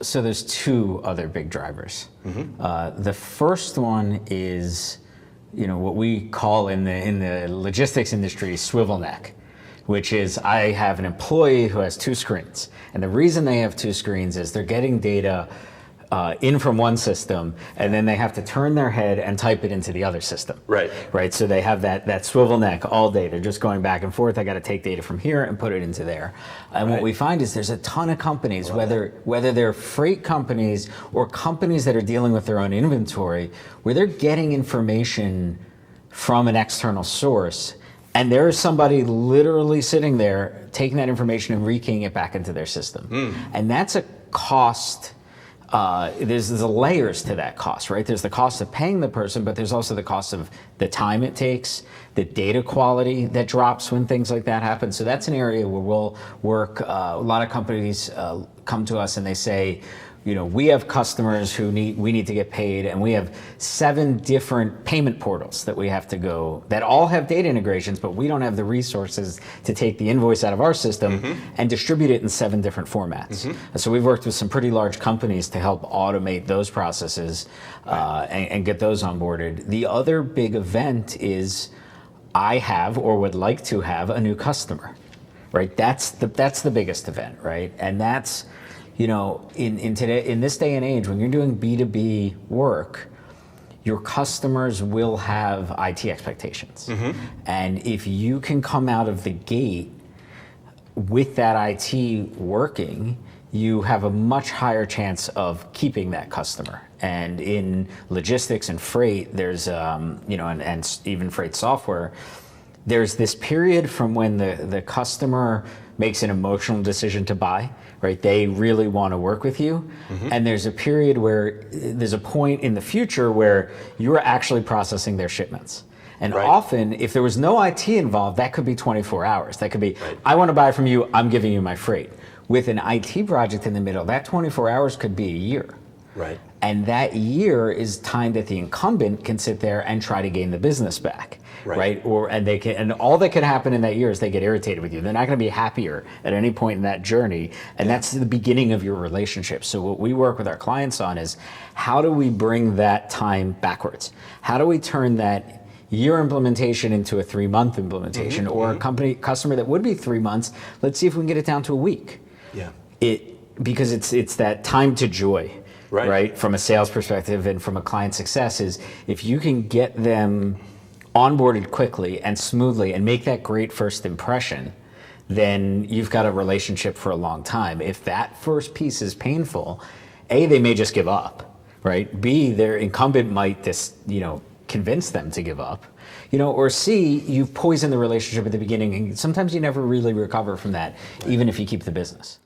So there's two other big drivers. The first one is, what we call in the logistics industry swivel neck, which is I have an employee who has two screens. And the reason they have two screens is they're getting data in from one system, and then they have to turn their head and type it into the other system. Right. So they have that swivel neck all day. They're just going back and forth. I got to take data from here and put it into there. And what we find is there's a ton of companies, whether they're freight companies or companies that are dealing with their own inventory, where they're getting information from an external source, and there's somebody literally sitting there taking that information and rekeying it back into their system. And that's a cost. There's the layers to that cost, right? There's the cost of paying the person, but there's also the cost of the time it takes, the data quality that drops when things like that happen. So that's an area where we'll work. A lot of companies come to us and they say, we have customers who we need to get paid, and we have 7 different payment portals that we have to go, that all have data integrations, but we don't have the resources to take the invoice out of our system and distribute it in 7 different formats. So we've worked with some pretty large companies to help automate those processes and get those onboarded. The other big event is I have or would like to have a new customer, right? That's the biggest event, right? And that's, in this day and age, when you're doing B2B work, your customers will have IT expectations. And if you can come out of the gate with that IT working, you have a much higher chance of keeping that customer. And in logistics and freight, there's, and even freight software, there's this period from when the customer makes an emotional decision to buy, right? They really want to work with you. And there's a period where there's a point in the future where you're actually processing their shipments. And often, if there was no IT involved, that could be 24 hours. That could be, I want to buy from you, I'm giving you my freight. With an IT project in the middle, that 24 hours could be a year. And that year is time that the incumbent can sit there and try to gain the business back, right? And all that could happen in that year is they get irritated with you. They're not going to be happier at any point in that journey, and that's the beginning of your relationship. So what we work with our clients on is, how do we bring that time backwards? How do we turn that year implementation into a 3-month implementation, or a customer that would be 3 months? Let's see if we can get it down to a week. Because it's that time to joy. Right? From a sales perspective and from a client success, is if you can get them onboarded quickly and smoothly and make that great first impression, then you've got a relationship for a long time. If that first piece is painful, A, they may just give up, right? B, their incumbent might just, convince them to give up, or C, you've poisoned the relationship at the beginning, and sometimes you never really recover from that, even if you keep the business.